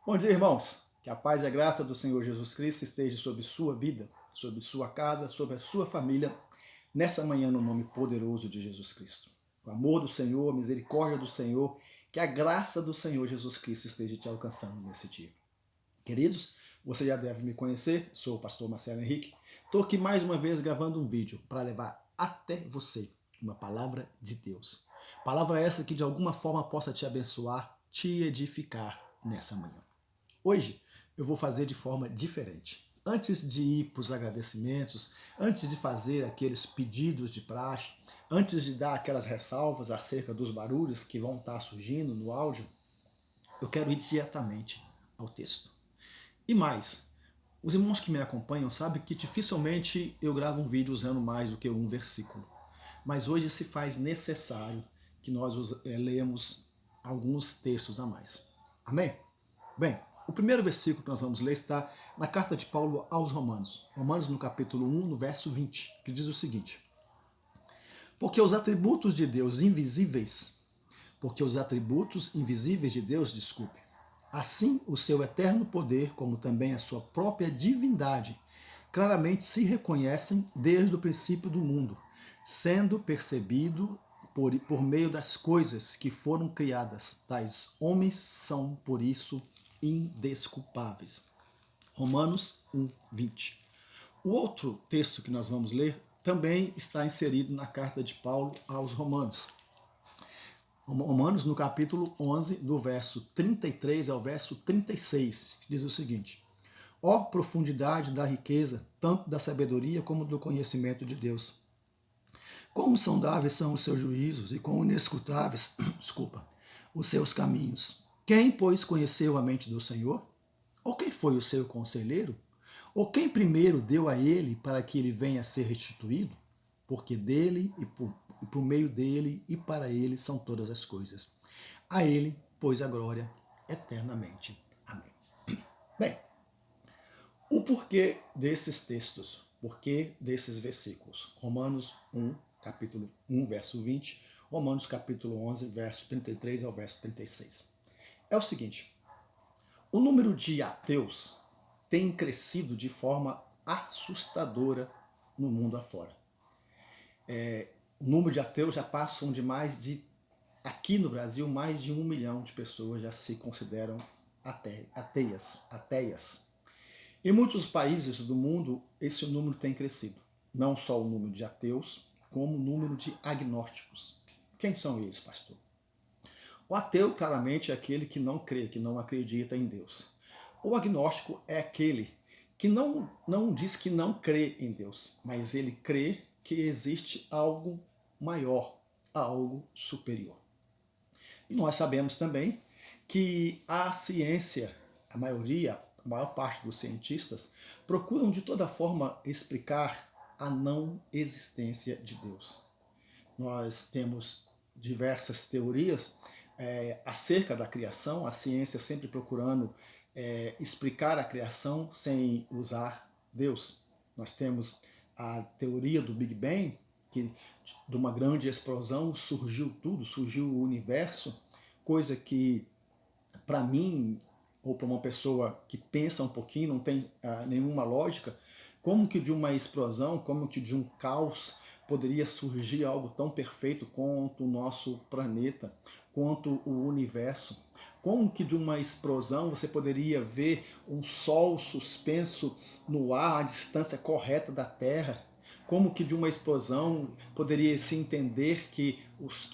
Bom dia, irmãos. Que a paz e a graça do Senhor Jesus Cristo esteja sobre sua vida, sobre sua casa, sobre a sua família, nessa manhã, no nome poderoso de Jesus Cristo. O amor do Senhor, a misericórdia do Senhor, que a graça do Senhor Jesus Cristo esteja te alcançando nesse dia. Queridos, você já deve me conhecer, sou o pastor Marcelo Henrique. Estou aqui mais uma vez gravando um vídeo para levar até você uma palavra de Deus. Palavra essa que de alguma forma possa te abençoar, te edificar nessa manhã. Hoje eu vou fazer de forma diferente. Antes de ir para os agradecimentos, antes de fazer aqueles pedidos de praxe, antes de dar aquelas ressalvas acerca dos barulhos que vão estar surgindo no áudio, eu quero ir diretamente ao texto. E mais, os irmãos que me acompanham sabem que dificilmente eu gravo um vídeo usando mais do que um versículo. Mas hoje se faz necessário que nós lemos alguns textos a mais. Amém? Bem, o primeiro versículo que nós vamos ler está na carta de Paulo aos Romanos. Romanos no capítulo 1, no verso 20, que diz o seguinte: Porque os atributos de Deus invisíveis, desculpe, assim o seu eterno poder, como também a sua própria divindade, claramente se reconhecem desde o princípio do mundo, sendo percebido por meio das coisas que foram criadas. Tais homens são, por isso, indesculpáveis. Romanos 1, 20. O outro texto que nós vamos ler também está inserido na carta de Paulo aos Romanos. Romanos, no capítulo 11, do verso 33 ao verso 36, que diz o seguinte: Ó profundidade da riqueza, tanto da sabedoria como do conhecimento de Deus. Quão sondáveis são os seus juízos e quão inescrutáveis, os seus caminhos. Quem, pois, conheceu a mente do Senhor? Ou quem foi o seu conselheiro? Ou quem primeiro deu a ele para que ele venha a ser restituído? Porque dele e por meio dele e para ele são todas as coisas. A ele, pois, a glória eternamente. Amém. Bem, o porquê desses textos, porquê desses versículos? Romanos 1, capítulo 1, verso 20, Romanos capítulo 11, verso 33 ao verso 36. É o seguinte: o número de ateus tem crescido de forma assustadora no mundo afora. O número de ateus já passam de aqui no Brasil, mais de 1 milhão de pessoas já se consideram ateias. Em muitos países do mundo, esse número tem crescido. Não só o número de ateus, como o número de agnósticos. Quem são eles, pastor? O ateu, claramente, é aquele que não crê, que não acredita em Deus. O agnóstico é aquele que não diz que não crê em Deus, mas ele crê que existe algo maior, algo superior. E nós sabemos também que a ciência, a maior parte dos cientistas, procuram de toda forma explicar a não existência de Deus. Nós temos diversas teorias acerca da criação, a ciência sempre procurando explicar a criação sem usar Deus. Nós temos a teoria do Big Bang, que de uma grande explosão surgiu tudo, surgiu o universo, coisa que para mim ou para uma pessoa que pensa um pouquinho não tem nenhuma lógica. Como que de uma explosão, como que de um caos poderia surgir algo tão perfeito quanto o nosso planeta, quanto o universo? Como que de uma explosão você poderia ver um sol suspenso no ar, a distância correta da Terra? Como que de uma explosão poderia se entender que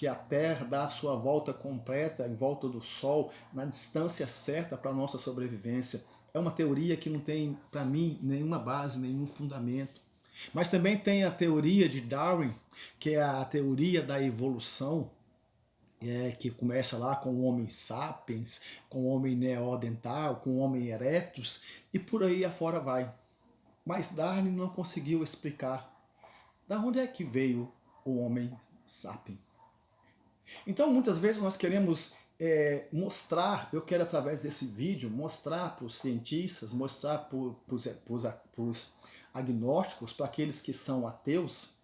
a Terra dá a sua volta completa em volta do Sol, na distância certa para a nossa sobrevivência? É uma teoria que não tem, para mim, nenhuma base, nenhum fundamento. Mas também tem a teoria de Darwin, que é a teoria da evolução, que começa lá com o Homo sapiens, com o Homo neandertal, com o Homo erectus, e por aí afora vai. Mas Darwin não conseguiu explicar da onde é que veio o Homo sapiens. Então, muitas vezes nós queremos mostrar, eu quero através desse vídeo, mostrar para os cientistas, mostrar para os agnósticos, para aqueles que são ateus,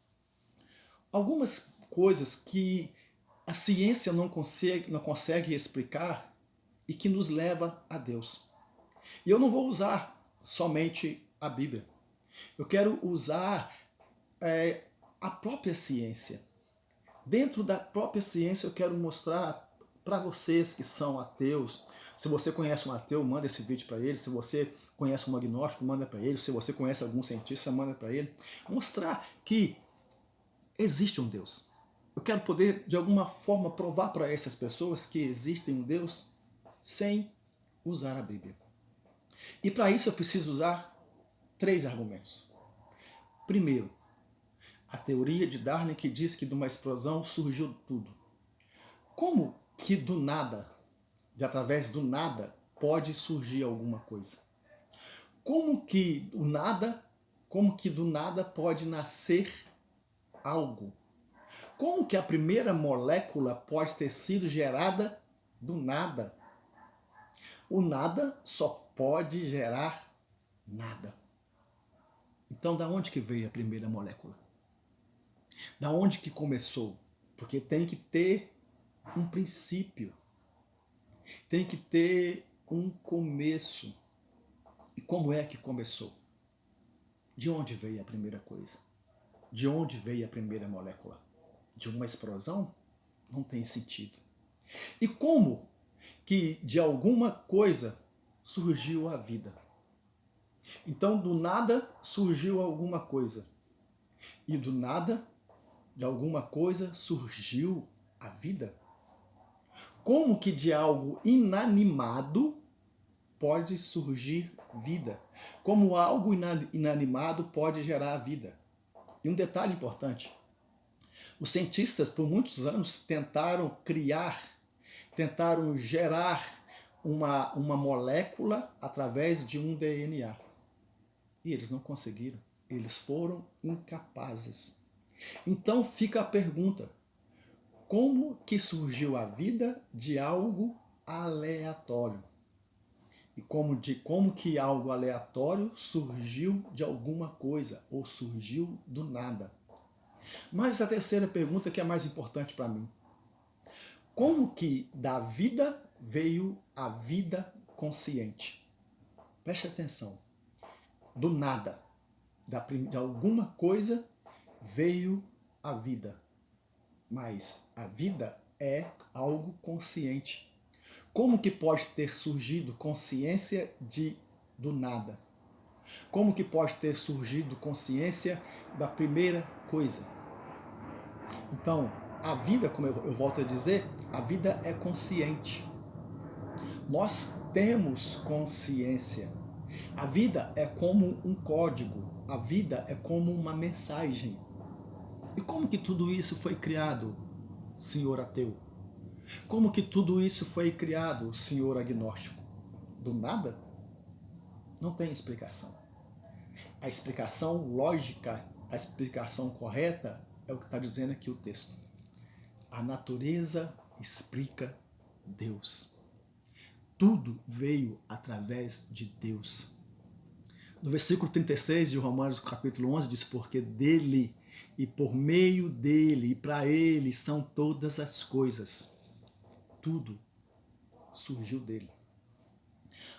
algumas coisas que a ciência não consegue explicar e que nos leva a Deus. E eu não vou usar somente a Bíblia. Eu quero usar a própria ciência. Dentro da própria ciência eu quero mostrar para vocês que são ateus. Se você conhece um ateu, manda esse vídeo para ele. Se você conhece um agnóstico, manda para ele. Se você conhece algum cientista, manda para ele. Mostrar que existe um Deus. Eu quero poder, de alguma forma, provar para essas pessoas que existe um Deus sem usar a Bíblia. E para isso eu preciso usar 3 argumentos. Primeiro, a teoria de Darwin que diz que de uma explosão surgiu tudo. Como que do nada, de através do nada, pode surgir alguma coisa? Como que do nada pode nascer algo? Como que a primeira molécula pode ter sido gerada do nada? O nada só pode gerar nada. Então, da onde que veio a primeira molécula? Da onde que começou? Porque tem que ter um princípio. Tem que ter um começo. E como é que começou? De onde veio a primeira coisa? De onde veio a primeira molécula? De uma explosão? Não tem sentido. E como que de alguma coisa surgiu a vida? Então, do nada surgiu alguma coisa. E do nada, de alguma coisa, surgiu a vida? Como que de algo inanimado pode surgir vida? Como algo inanimado pode gerar vida? E um detalhe importante: os cientistas por muitos anos tentaram gerar uma molécula através de um DNA. E eles não conseguiram. Eles foram incapazes. Então fica a pergunta: como que surgiu a vida de algo aleatório? E como que algo aleatório surgiu de alguma coisa ou surgiu do nada? Mas a terceira pergunta que é mais importante para mim: como que da vida veio a vida consciente? Preste atenção. Do nada, de alguma coisa veio a vida. Mas a vida é algo consciente. Como que pode ter surgido consciência do nada? Como que pode ter surgido consciência da primeira coisa? Então, a vida, como eu volto a dizer, a vida é consciente. Nós temos consciência. A vida é como um código, a vida é como uma mensagem. E como que tudo isso foi criado, senhor ateu? Como que tudo isso foi criado, senhor agnóstico? Do nada? Não tem explicação. A explicação lógica, a explicação correta é o que está dizendo aqui o texto. A natureza explica Deus. Tudo veio através de Deus. No versículo 36 de Romanos, capítulo 11, diz: porque dele e por meio dele e para ele são todas as coisas. Tudo surgiu dele.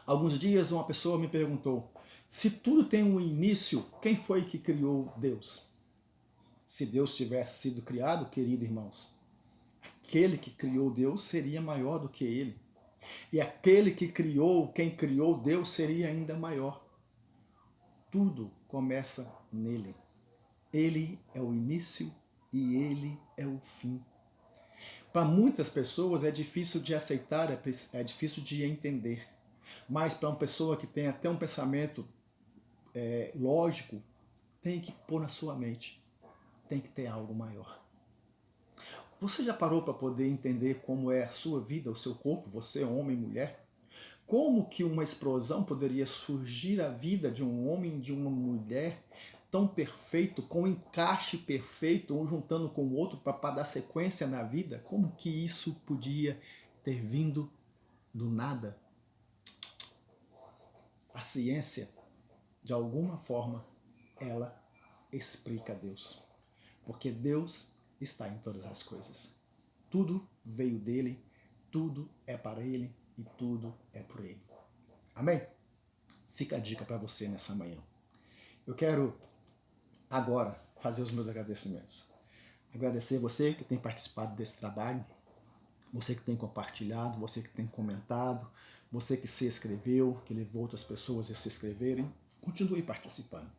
Alguns dias uma pessoa me perguntou: se tudo tem um início, quem foi que criou Deus? Se Deus tivesse sido criado, queridos irmãos, aquele que criou Deus seria maior do que ele. E aquele que criou, quem criou Deus, seria ainda maior. Tudo começa nele. Ele é o início e ele é o fim. Para muitas pessoas é difícil de aceitar, é difícil de entender. Mas para uma pessoa que tem até um pensamento lógico, tem que pôr na sua mente. Tem que ter algo maior. Você já parou para poder entender como é a sua vida, o seu corpo, você, homem e mulher? Como que uma explosão poderia surgir a vida de um homem e de uma mulher tão perfeito, com um encaixe perfeito, um juntando com o outro para dar sequência na vida? Como que isso podia ter vindo do nada? A ciência, de alguma forma, ela explica Deus. Porque Deus está em todas as coisas. Tudo veio dele, tudo é para ele e tudo é por ele. Amém? Fica a dica para você nessa manhã. Eu quero agora fazer os meus agradecimentos. Agradecer você que tem participado desse trabalho, você que tem compartilhado, você que tem comentado, você que se inscreveu, que levou outras pessoas a se inscreverem. Continue participando,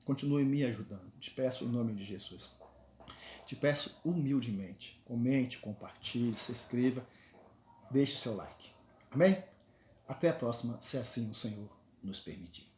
continue me ajudando. Te peço em nome de Jesus. Te peço humildemente, comente, compartilhe, se inscreva, deixe seu like. Amém? Até a próxima, se assim o Senhor nos permitir.